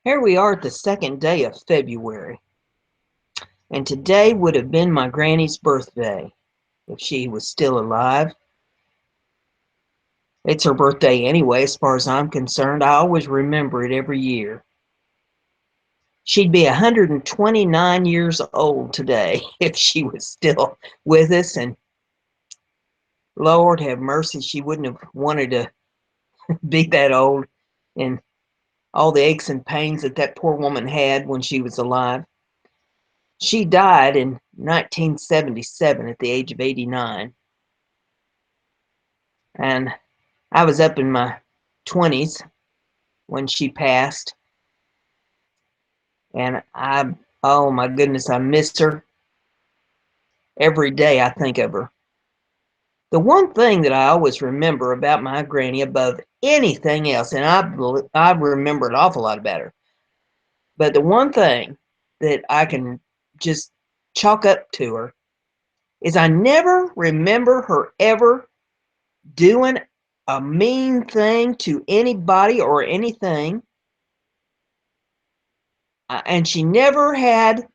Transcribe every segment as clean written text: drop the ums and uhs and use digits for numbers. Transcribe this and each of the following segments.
Here we are at the second day of February, and today would have been my granny's birthday if she was still alive. It's her birthday anyway, as far as I'm concerned. I always remember it every year. She'd be 129 years old today if she was still with us, and Lord have mercy, she wouldn't have wanted to be that old, and all the aches and pains that that poor woman had when she was alive. She died in 1977 at the age of 89. And I was up in my 20s when she passed. And oh my goodness, I miss her. Every day I think of her. The one thing that I always remember about my granny above anything else, and I remember an awful lot about her, but the one thing that I can just chalk up to her is I never remember her ever doing a mean thing to anybody or anything. And she never had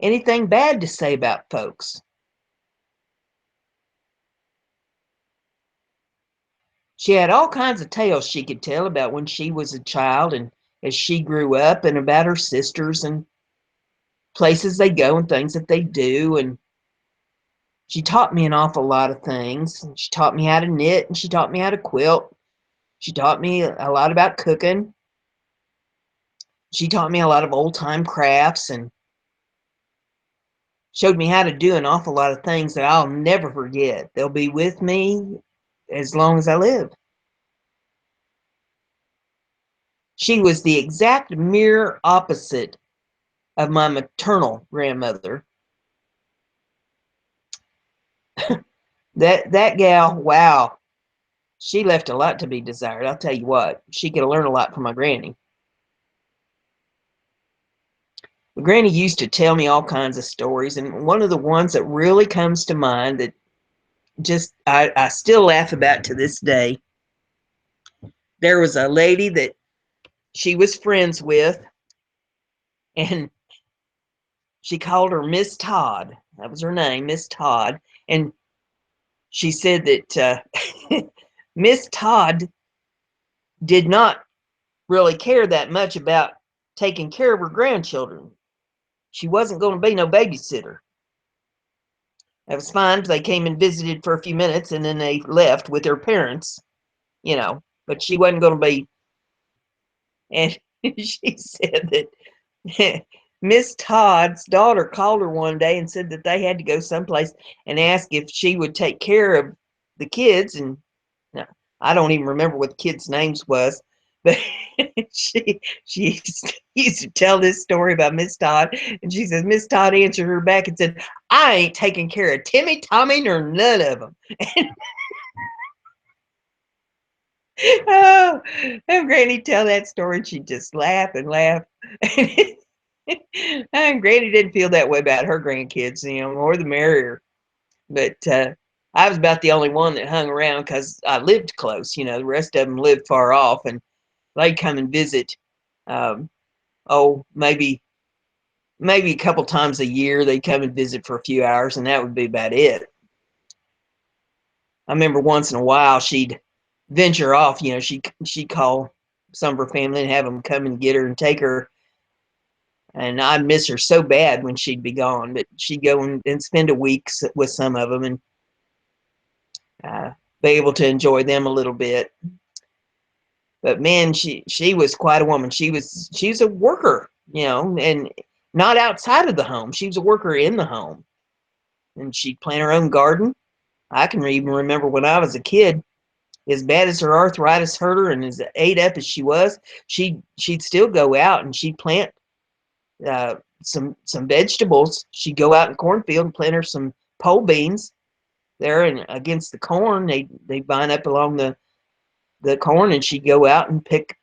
anything bad to say about folks. She had all kinds of tales she could tell about when she was a child and as she grew up, and about her sisters and places they go and things that they do. And she taught me an awful lot of things. She taught me how to knit, and she taught me how to quilt. She taught me a lot about cooking. She taught me a lot of old time crafts and showed me how to do an awful lot of things that I'll never forget. They'll be with me as long as I live. She was the exact mirror opposite of my maternal grandmother. That gal, wow, she left a lot to be desired. I'll tell you what, she could learn a lot from my granny. My granny used to tell me all kinds of stories, and one of the ones that really comes to mind that just I still laugh about to this day. There was a lady that she was friends with, and she called her Miss Todd. That was her name, Miss Todd. And she said that Miss Todd did not really care that much about taking care of her grandchildren. She wasn't going to be no babysitter. That was fine. They came and visited for a few minutes and then they left with their parents, but she wasn't going to be. And she said that Miss Todd's daughter called her one day and said that they had to go someplace and ask if she would take care of the kids. And no, I don't even remember what the kids' names was, but she used to tell this story about Miss Todd, and she says Miss Todd answered her back and said, "I ain't taking care of Timmy, Tommy, nor none of them." Oh, and Granny tell that story, and she'd just laugh and laugh. And Granny didn't feel that way about her grandkids, more the merrier. But I was about the only one that hung around because I lived close. The rest of them lived far off, and they'd come and visit. Um, oh, maybe a couple times a year they'd come and visit for a few hours, and that would be about it. I remember once in a while she'd venture off. She'd call some of her family and have them come and get her and take her. And I'd miss her so bad when she'd be gone, but she'd go and spend a week with some of them and uh, be able to enjoy them a little bit. But man, she was quite a woman. She's a worker, and not outside of the home. She was a worker in the home, and she'd plant her own garden. I can even remember when I was a kid, as bad as her arthritis hurt her and as ate up as she was, she'd still go out and she'd plant some vegetables. She'd go out in the cornfield and plant her some pole beans there, and against the corn, they vine up along the corn, and she'd go out and pick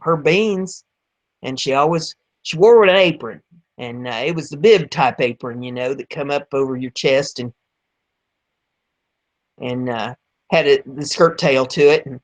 her beans. And she wore an apron, and it was the bib type apron, that come up over your chest and had the skirt tail to it. And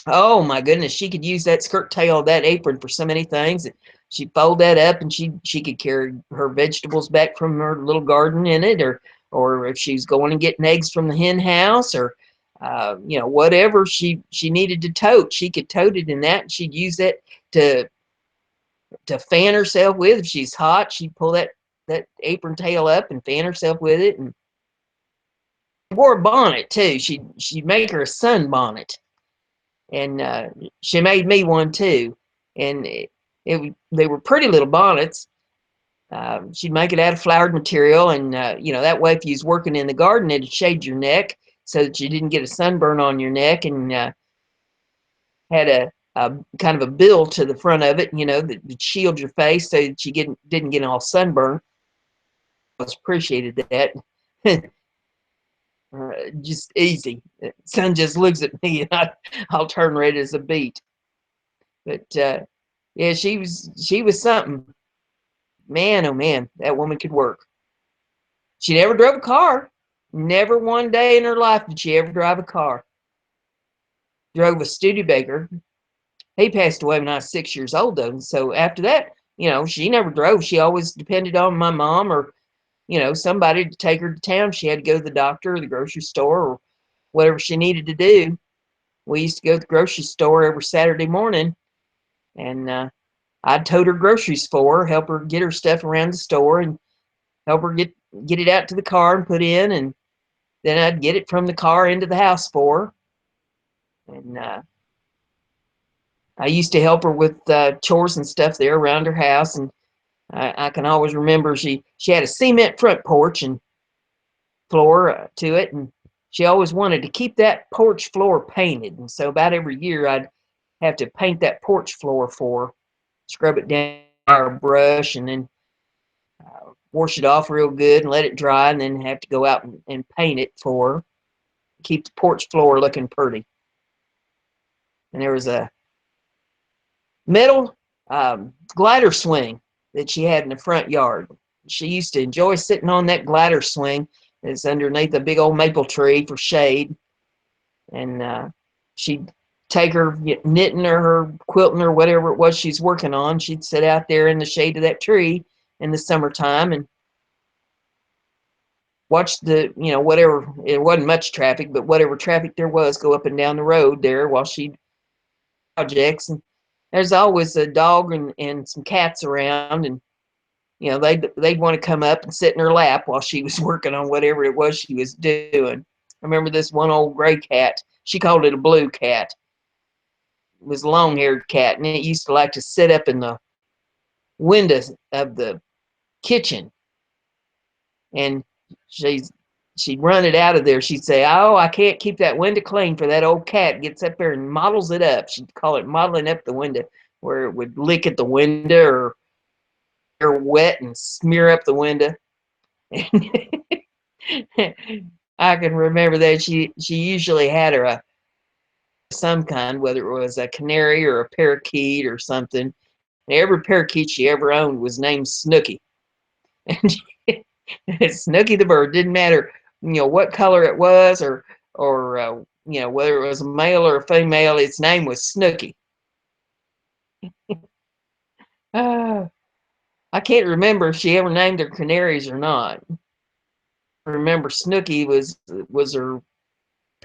Oh my goodness, she could use that skirt tail of that apron for so many things. She'd fold that up, and she could carry her vegetables back from her little garden in it, or if she's going and getting eggs from the hen house, or whatever she needed to tote, she could tote it in that, and she'd use that to fan herself with. If she's hot, she'd pull that apron tail up and fan herself with it. And wore a bonnet too. She'd make her a sun bonnet, and she made me one too. And they were pretty little bonnets. She'd make it out of flowered material, and that way, if you was working in the garden, it'd shade your neck so that you didn't get a sunburn on your neck, and had a kind of a bill to the front of it, that shield your face so that you didn't get all sunburned. I appreciated that. Just easy. Son just looks at me, and I'll turn red as a beet. But yeah, she was something. Man, oh man, that woman could work. She never drove a car. Never one day in her life did she ever drive a car. Drove a Studebaker. He passed away when I was 6 years old, though. So after that, she never drove. She always depended on my mom, or somebody to take her to town. She had to go to the doctor or the grocery store or whatever she needed to do. We used to go to the grocery store every Saturday morning, and I'd tote her groceries for her, help her get her stuff around the store, and help her get it out to the car and put in, and then I'd get it from the car into the house for her. And I used to help her with chores and stuff there around her house, and I can always remember she had a cement front porch and floor to it, and she always wanted to keep that porch floor painted. And so about every year I'd have to paint that porch floor for her, scrub it down with our brush, and then wash it off real good and let it dry, and then have to go out and paint it for her, keep the porch floor looking pretty. And there was a metal glider swing that she had in the front yard. She used to enjoy sitting on that glider swing. It's underneath a big old maple tree for shade. And she'd take her knitting or her quilting or whatever it was she's working on. She'd sit out there in the shade of that tree in the summertime and watch the, whatever, it wasn't much traffic, but whatever traffic there was go up and down the road there while she projects. And there's always a dog and some cats around, and they'd want to come up and sit in her lap while she was working on whatever it was she was doing. I remember this one old gray cat. She called it a blue cat. It was a long-haired cat, and it used to like to sit up in the windows of the kitchen, and she'd run it out of there. She'd say, "Oh, I can't keep that window clean for that old cat." Gets up there and models it up. She'd call it modeling up the window, where it would lick at the window or wet and smear up the window. I can remember that she usually had her some kind, whether it was a canary or a parakeet or something. And every parakeet she ever owned was named Snooky. And Snooky the bird, didn't matter what color it was, or whether it was a male or a female, its name was Snooky. I can't remember if she ever named her canaries or not. I remember Snooky was her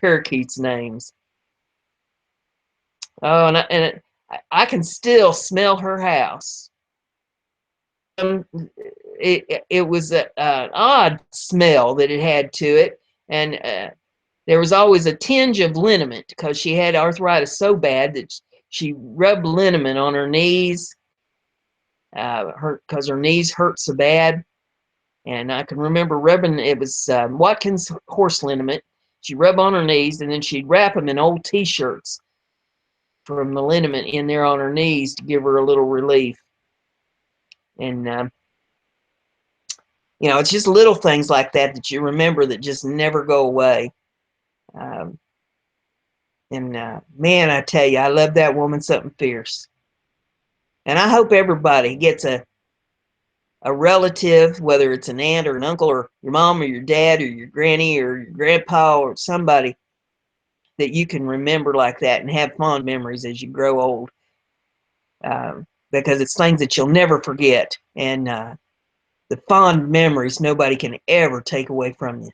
parakeets' names. Oh, and I can still smell her house. It was an odd smell that it had to it, and there was always a tinge of liniment because she had arthritis so bad that she rubbed liniment on her knees, because her knees hurt so bad. And I can remember rubbing, it was Watkins horse liniment. She'd rub on her knees, and then she'd wrap them in old T-shirts from the liniment in there on her knees to give her a little relief. And it's just little things like that you remember that just never go away. Man, I tell you, I love that woman something fierce. And I hope everybody gets a relative, whether it's an aunt or an uncle or your mom or your dad or your granny or your grandpa or somebody that you can remember like that and have fond memories as you grow old, because it's things that you'll never forget, and the fond memories nobody can ever take away from you.